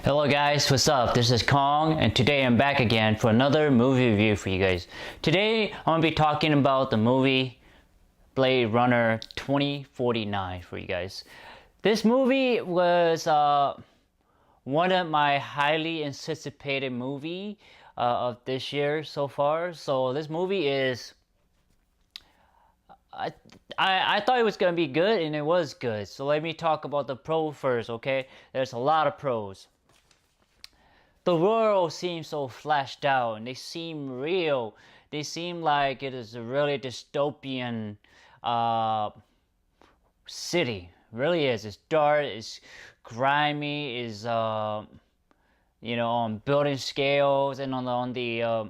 Hello guys, what's up? This is Kong and today I'm back again for another movie review for you guys. Today I'm going to be talking about the movie Blade Runner 2049 for you guys. This movie was one of my highly anticipated movie of this year so far. So this movie is I thought it was gonna be good and it was good. So let me talk about the pro first, okay? There's a lot of pros. The world seems so fleshed out and they seem real. They seem like it is a really dystopian city. It really is. It's dark, it's grimy, it's on building scales and on the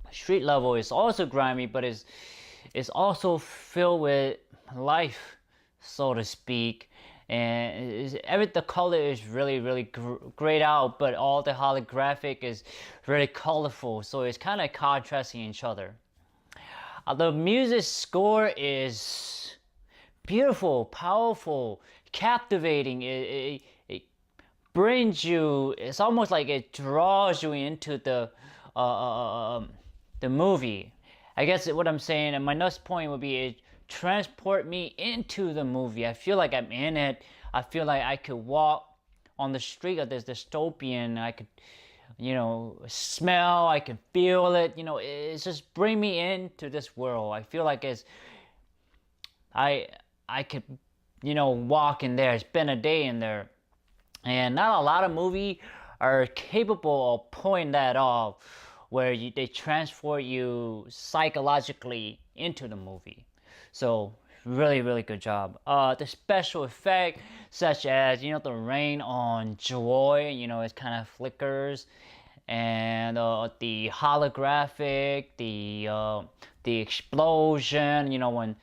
street level it's also grimy, but it's also filled with life, so to speak. And the color is really grayed out, but all the holographic is really colorful, so it's kind of contrasting each other. The music score is beautiful, powerful, captivating. It brings you. It's almost like it draws you into the movie. I guess what I'm saying, and my next point would be it transport me into the movie. I feel like I'm in it. I feel like I could walk on the street of this dystopian. I could, smell. I can feel it. It's just bring me into this world. I feel like I could, walk in there, spend a day in there, and not a lot of movies are capable of pulling that off, where they transport you psychologically into the movie. So really good job. The special effect, such as the rain on Joy, it kind of flickers, and the holographic, the explosion, when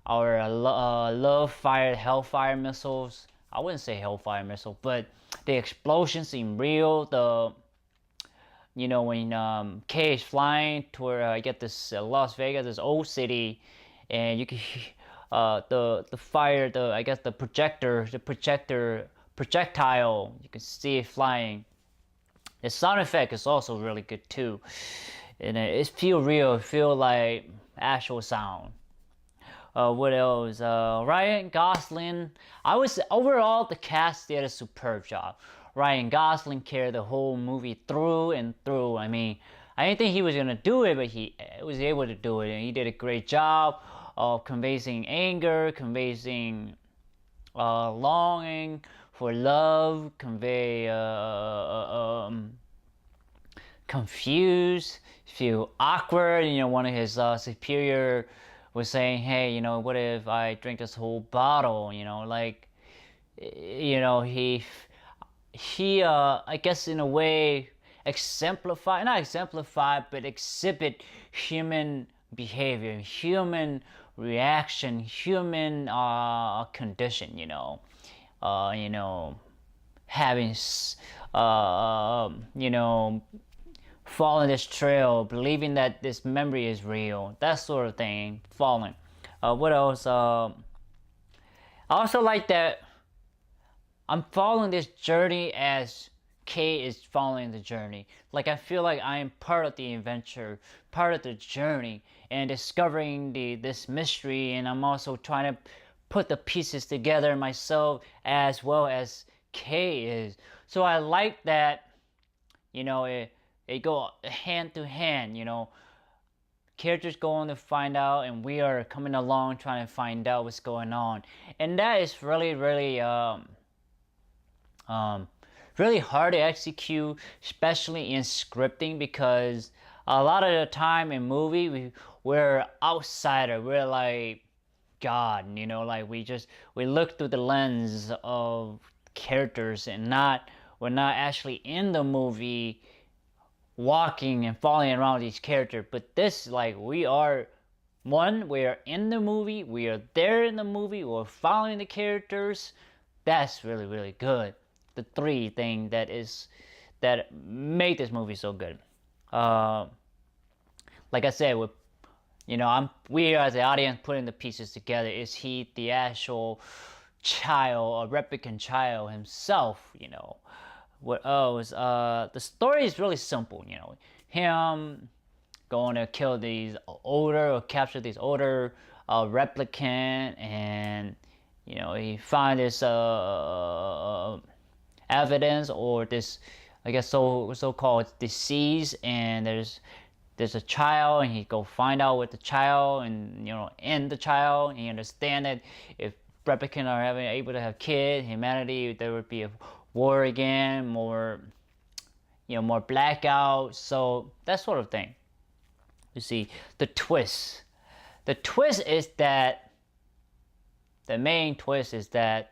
our love fired hellfire missiles. I wouldn't say hellfire missile, but the explosions seem real. When Kay is flying toward I get this Las Vegas, this old city, and you can the fire, the projectile, you can see it flying. The sound effect is also really good too, and it feel real, it feel like actual sound. What else? Ryan Gosling. Overall, the cast did a superb job. Ryan Gosling carried the whole movie through and through. I mean, I didn't think he was gonna do it, but he was able to do it, and he did a great job of conveying anger, conveying longing for love, confused, feel awkward. One of his superior was saying, "Hey, what if I drink this whole bottle?" He I guess in a way not exemplify, but exhibit human behavior, human reaction, human condition. Having following this trail, believing that this memory is real, that sort of thing. Following. What else? I also like that I'm following this journey as Kay is following the journey. Like, I feel like I am part of the adventure, part of the journey, and discovering this mystery, and I'm also trying to put the pieces together myself as well as Kay is. So I like that, it go hand to hand, characters going to find out and we are coming along trying to find out what's going on. And that is really really hard to execute, especially in scripting, because a lot of the time in movie we're outsider, we're like God, like we look through the lens of characters and we're not actually in the movie walking and falling around these characters. But this, like, we are in the movie, we are there in the movie, we're following the characters. That's really good. The three thing that made this movie so good. Like I said, we as the audience putting the pieces together. Is he the actual child, a replicant child himself. What else? The story is really simple. Him going to kill these older or capture these older replicant, and he find this evidence, or this, I guess, so-called disease, and there's a child, and he go find out with the child, and end the child. And he understand that if replicant are able to have kids, humanity, there would be a war again, more more blackout. So that sort of thing. You see, the twist is that the main twist is that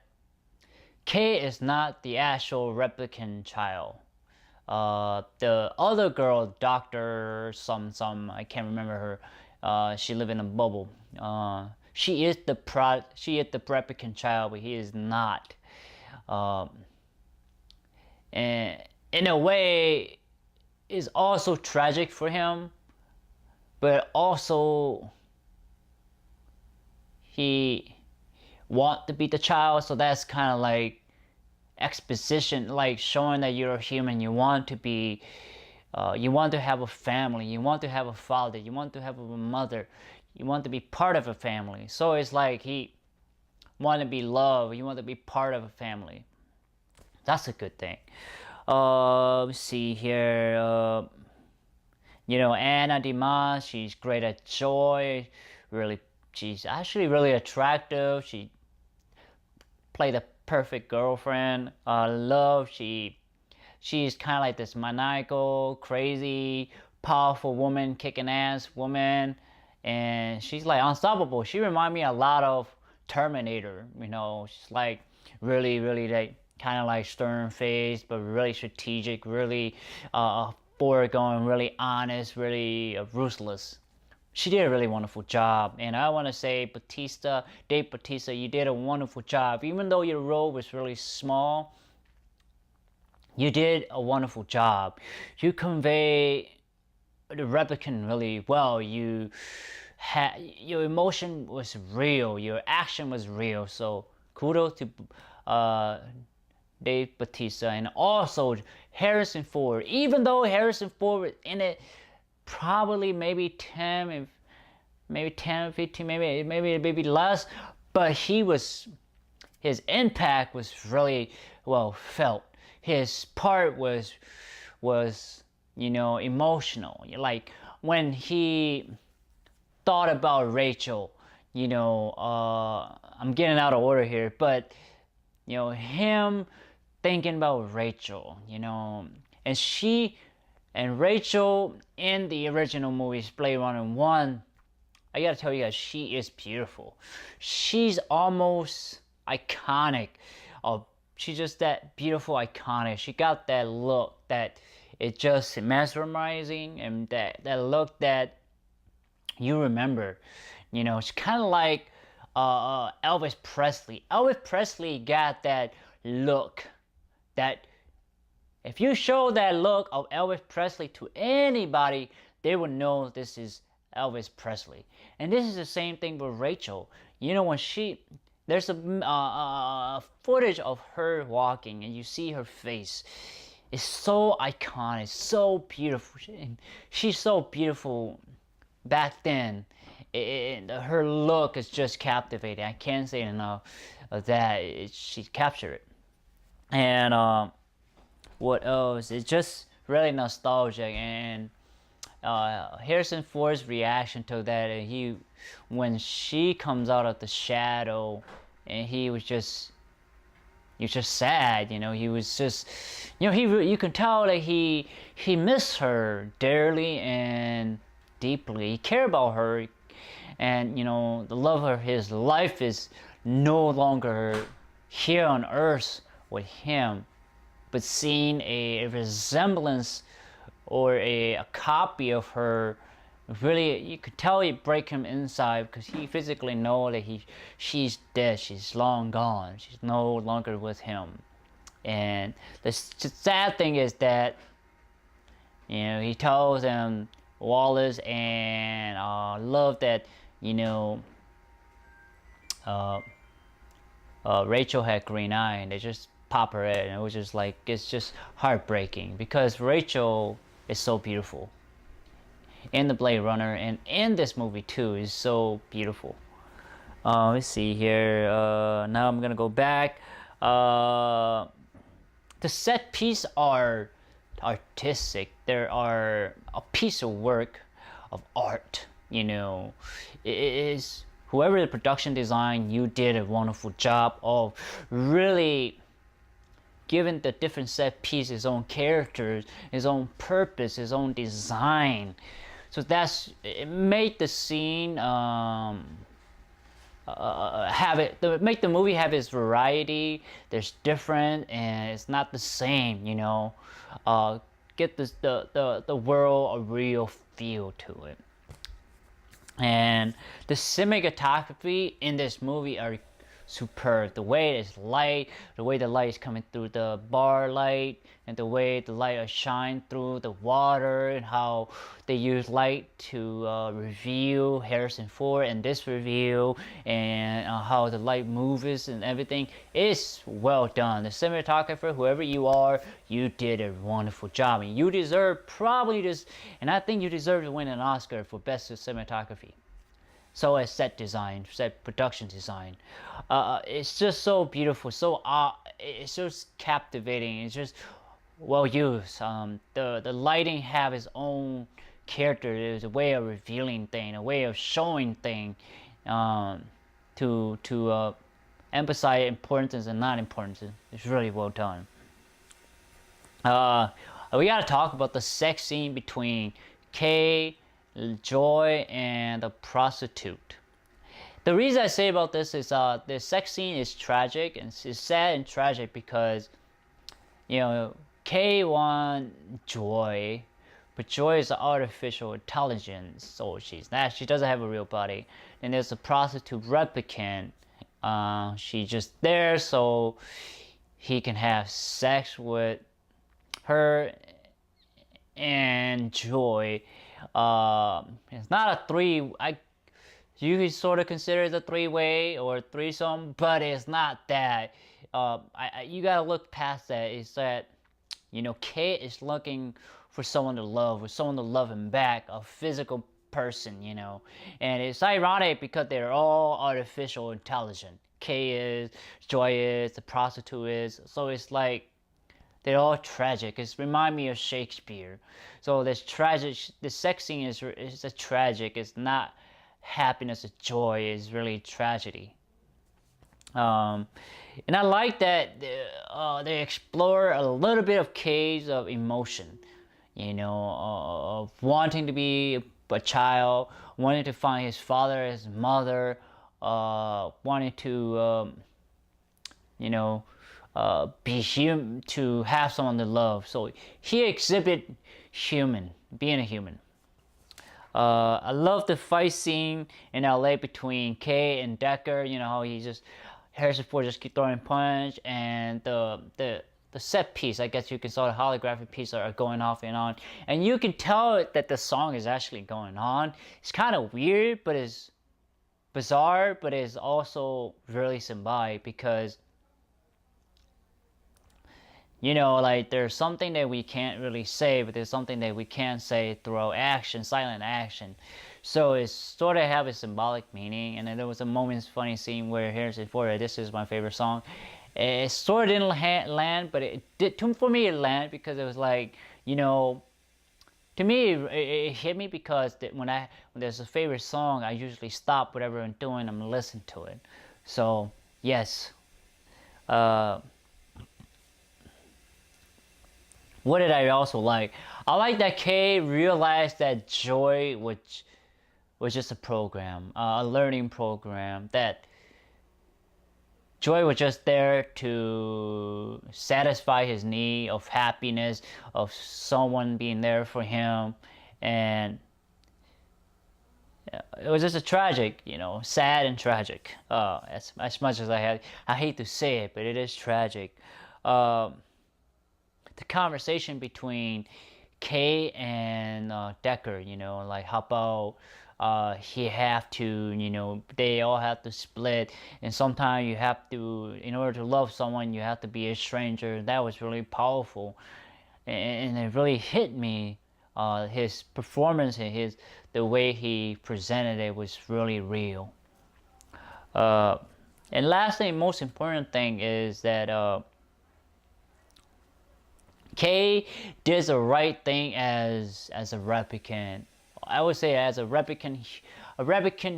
Kay is not the actual replicant child. The other girl, Doctor some, I can't remember her. She lived in a bubble. She is the replicant child, but he is not. And in a way, it's also tragic for him, but also he want to be the child, so that's kind of like exposition, like showing that you're a human. You want to be, you want to have a family, you want to have a father, you want to have a mother, you want to be part of a family. So it's like he want to be loved, you want to be part of a family. That's a good thing. Let's see here. Anna Dimas, she's great at joy. Really, she's actually really attractive. She played the perfect girlfriend. Love, she's kind of like this maniacal, crazy, powerful woman, kicking ass woman, and she's like unstoppable. She reminds me a lot of Terminator. She's like really, really like kind of like stern-faced, but really strategic, really forward-going, really honest, really ruthless. She did a really wonderful job, and I want to say, Dave Bautista, you did a wonderful job. Even though your role was really small, you did a wonderful job. You convey the replicant really well. Your emotion was real, your action was real. So kudos to Dave Bautista, and also Harrison Ford. Even though Harrison Ford was in it probably maybe 10, 15, maybe less, but his impact was really well felt. His part was emotional. Like when he thought about Rachel, I'm getting out of order here, but him thinking about Rachel, and Rachel in the original movies, Blade Runner 1, I gotta tell you guys, she is beautiful. She's almost iconic. She's just that beautiful, iconic. She got that look that it's just mesmerizing, and that look that you remember. It's kind of like Elvis Presley. Elvis Presley got that look that if you show that look of Elvis Presley to anybody, they would know this is Elvis Presley. And this is the same thing with Rachel. When there's a footage of her walking, and you see her face. It's so iconic, so beautiful. She's so beautiful back then. Her look is just captivating. I can't say enough of that. She captured it. And what else? It's just really nostalgic. And Harrison Ford's reaction to that, and when she comes out of the shadow, and he was just sad. He was just, you can tell that he missed her dearly and deeply. He cared about her, and the love of his life is no longer here on earth with him, but seeing a resemblance or a copy of her, really, you could tell it break him inside, because he physically know that she's dead, she's long gone, she's no longer with him. And the sad thing is that he tells him, Wallace and Love, that Rachel had green eye, and they just pop her in. It was just like, it's just heartbreaking because Rachel is so beautiful in the Blade Runner, and in this movie too is so beautiful. Let's see here. Now I'm gonna go back. The set piece are artistic. There are a piece of work of art. You know, it is whoever the production design, you did a wonderful job of really giving the different set piece its own characters, its own purpose, its own design. So that's it made the scene have it make the movie have its variety. There's different and it's not the same, you know. Get the world a real feel to it. And the cinematography in this movie are superb. The way it's light, the way the light is coming through the bar light, and the way the light shine through the water, and how they use light to reveal Harrison Ford in this review, and how the light moves and everything is well done. The cinematographer, whoever you are, you did a wonderful job, and you deserve probably this, and I think you deserve to win an Oscar for best cinematography. So as set design, set production design, it's just so beautiful. So it's just captivating. It's just well used. The lighting have its own character. There's a way of revealing thing, a way of showing thing, to emphasize importance and not importance. It's really well done. We gotta talk about the sex scene between Kay, Joy, and the prostitute. The reason I say about this is the sex scene is tragic, and it's sad and tragic because, you know, Kay wants Joy, but Joy is an artificial intelligence, so she doesn't have a real body. And there's a prostitute replicant. She's just there so he can have sex with her and Joy. It's not a three. You could sort of consider it a three-way or threesome, but it's not that. You gotta look past that. It's that, you know, Kate is looking for someone to love, or someone to love him back, a physical person, you know. And it's ironic because they're all artificial intelligent. Kay is, Joy is, the prostitute is. So it's like they're all tragic. It reminds me of Shakespeare. So this tragic, the sex scene is a tragic. It's not happiness or joy. It's really tragedy. And I like that they explore a little bit of Kay's of emotion. You know, of wanting to be a child, wanting to find his father, his mother, wanting to, you know, be human, to have someone to love. So he exhibit being a human. I love the fight scene in LA between Kay and Decker. You know how Harrison Ford just keep throwing punch, and the set piece, I guess you can saw the holographic piece are going off and on, and you can tell that the song is actually going on. It's kind of weird, but it's bizarre, but it's also really symbolic because, you know, like there's something that we can't really say, but there's something that we can say through action, silent action. So it's sort of have a symbolic meaning. And then there was a moment's funny scene where Harrison Ford, this is my favorite song. It sort of didn't land, but it did. For me, it landed because it was like, you know, to me, it hit me because when there's a favorite song, I usually stop whatever I'm doing, I'm listening to it. So yes. What did I also like? I like that Kay realized that Joy was just a program, a learning program, that Joy was just there to satisfy his need of happiness, of someone being there for him, and it was just a tragic, you know, sad and tragic. As much as I hate to say it, but it is tragic. The conversation between Kay and Decker, you know, like how about he have to, they all have to split, and sometimes you have to, in order to love someone, you have to be a stranger. That was really powerful, and it really hit me. His performance and the way he presented it was really real. Uh, and lastly, most important thing is that Kay did the right thing as a replicant. I would say as a replicant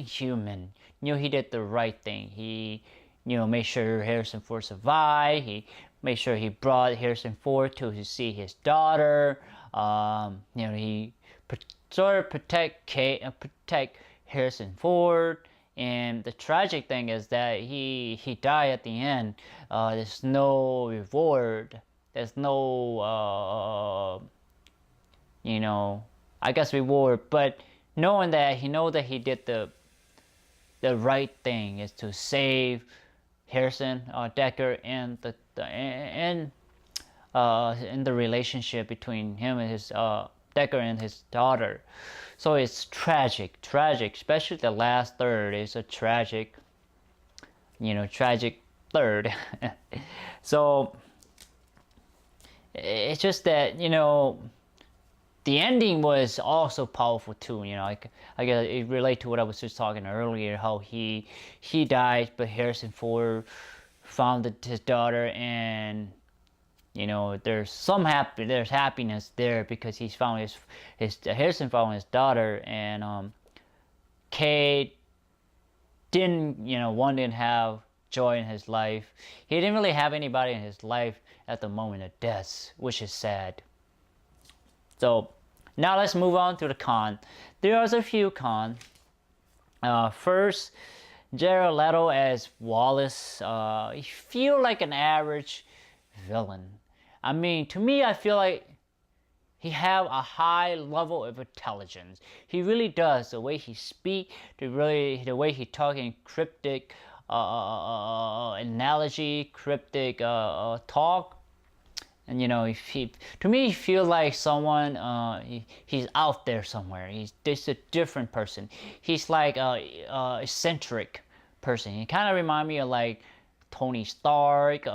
human. He did the right thing. He, made sure Harrison Ford survived. He made sure he brought Harrison Ford to see his daughter. He sort of protect Harrison Ford. And the tragic thing is that he died at the end. There's no reward. There's no, I guess reward. But knowing that he did the right thing is to save Harrison Decker and in the relationship between him and his Decker and his daughter. So it's tragic, especially the last third is a tragic third. So it's just that, the ending was also powerful too. I guess it relate to what I was just talking earlier, how he died, but Harrison Ford found his daughter, and there's happiness there because he's found his Harrison found his daughter, and Kate didn't have joy in his life. He didn't really have anybody in his life at the moment of death, which is sad. So now let's move on to the con. There are a few cons. First, Jared Leto as Wallace. He feel like an average villain. I mean, to me, I feel like he have a high level of intelligence. He really does. The way he speak, the way he talk in cryptic analogy, cryptic talk. And to me, he feel like someone. He's out there somewhere. He's just a different person. He's like a eccentric person. He kind of remind me of like Tony Stark.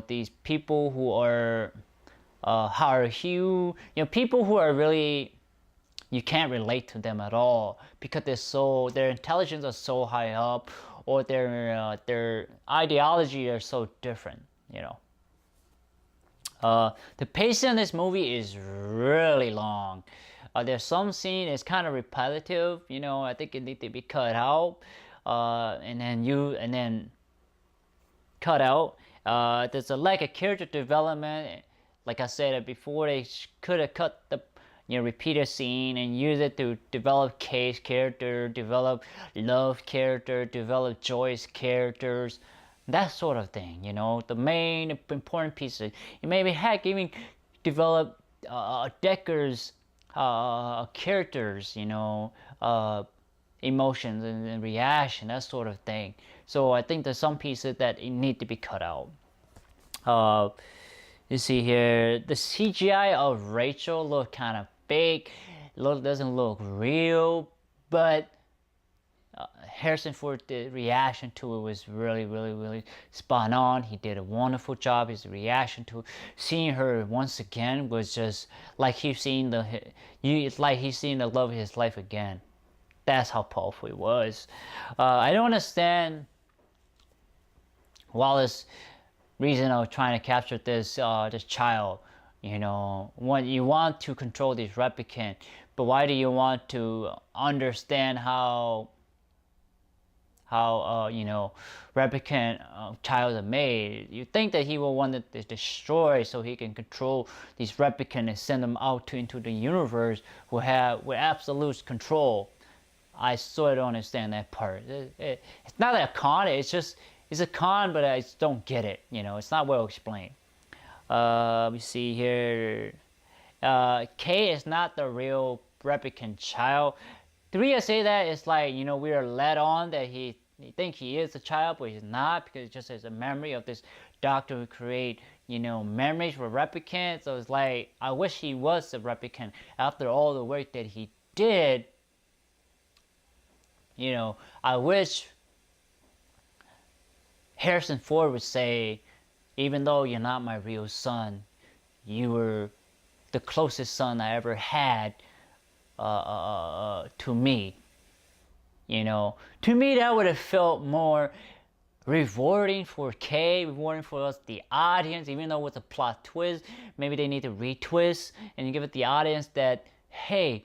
These people who are Howard Hughes. People who are really, you can't relate to them at all because their intelligence is so high up, or their ideology are so different. The pacing in this movie is really long. There's some scene is kind of repetitive. I think it needs to be cut out, and then cut out. There's a lack of character development. Like I said before, they could have cut the repeated scene and use it to develop Kay's character, develop Love's character, develop Joy's characters. That sort of thing, the main important pieces. You maybe heck even develop Decker's characters, emotions and reaction, that sort of thing. So I think there's some pieces that need to be cut out. You see here, the CGI of Rachel look kind of fake. Doesn't look real, but Harrison Ford's reaction to it was really, really, really spot on. He did a wonderful job. His reaction to seeing her once again was just like he's seen it's like he's seen the love of his life again. That's how powerful it was. I don't understand Wallace's reason of trying to capture this child. When you want to control this replicant, but why do you want to understand how replicant child are made? You think that he will want to destroy so he can control these replicants and send them out into the universe with absolute control. I sort of don't understand that part. It's not a con. It's a con, but I just don't get it. It's not well explained. We see here, Kay is not the real replicant child. The reason I say that is like, we are led on that he think he is a child, but he's not, because it just has a memory of this doctor who create, memories for replicants. So it's like, I wish he was a replicant after all the work that he did, I wish Harrison Ford would say, even though you're not my real son, you were the closest son I ever had to me. To me that would have felt more rewarding for Kay, rewarding for us, the audience, even though with a plot twist, maybe they need to retwist and give it the audience that, hey,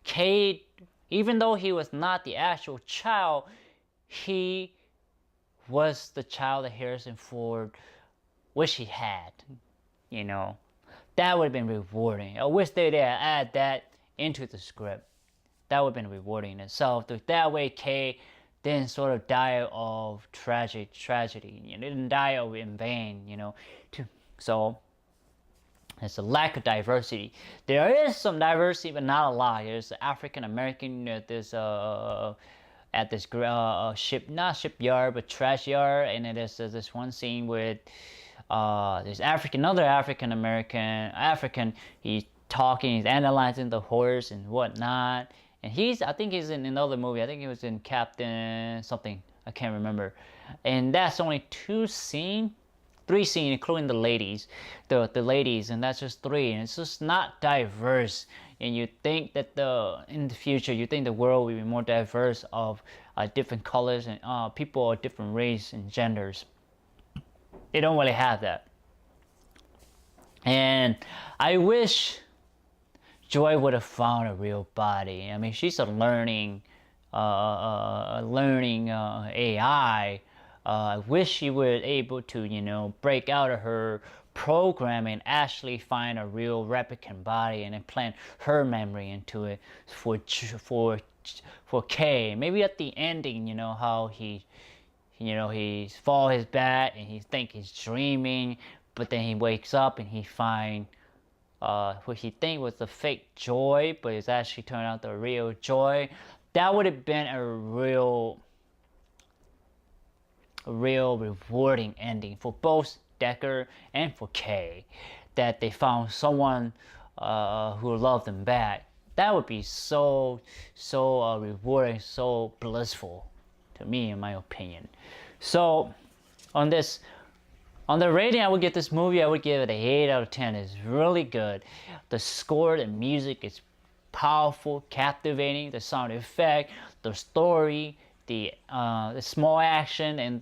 Kay, even though he was not the actual child, he was the child that Harrison Ford wished he had. That would have been rewarding. I wish they'd add that into the script. That would have been rewarding in itself. That way Kay didn't sort of die of tragedy. Didn't die of in vain, So there's a lack of diversity. There is some diversity, but not a lot. There's African American at this ship, not shipyard, but trash yard, and then there's this one scene with there's another African American. He's talking, he's analyzing the horse and whatnot. And I think he's in another movie. I think he was in Captain something. I can't remember. And that's only 3 scenes, including the ladies. The ladies, and that's just 3. And it's just not diverse. And you think that in the future, you think the world will be more diverse of different colors and people of different race and genders. They don't really have that. And I wish Joy would have found a real body. I mean, she's a learning AI. I wish she was able to, break out of her program and actually find a real replicant body and implant her memory into it for Kay. Maybe at the ending, how he falls his bat and he think he's dreaming, but then he wakes up and he finds what he think was the fake joy, but it's actually turned out the real joy. That would have been a real rewarding ending for both Decker and for Kay, that they found someone who loved them back. That would be so rewarding, so blissful to me, in my opinion. So on the rating I would give this movie, I would give it an 8 out of 10. It's really good. The score, the music is powerful, captivating. The sound effect, the story, the small action, and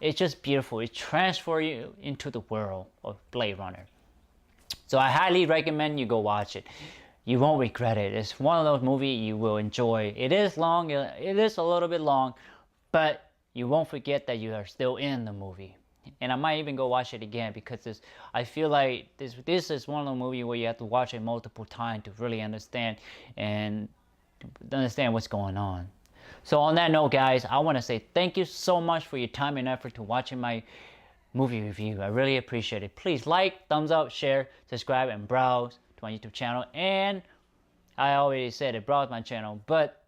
it's just beautiful. It transfers you into the world of Blade Runner. So I highly recommend you go watch it. You won't regret it. It's one of those movies you will enjoy. It is long. It is a little bit long, but you won't forget that you are still in the movie. And I might even go watch it again because I feel like this is one of the movies where you have to watch it multiple times to really understand what's going on. So on that note, guys, I want to say thank you so much for your time and effort to watching my movie review. I really appreciate it. Please like, thumbs up, share, subscribe, and browse to my YouTube channel. And I already said it, browse my channel. But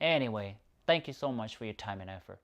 anyway, thank you so much for your time and effort.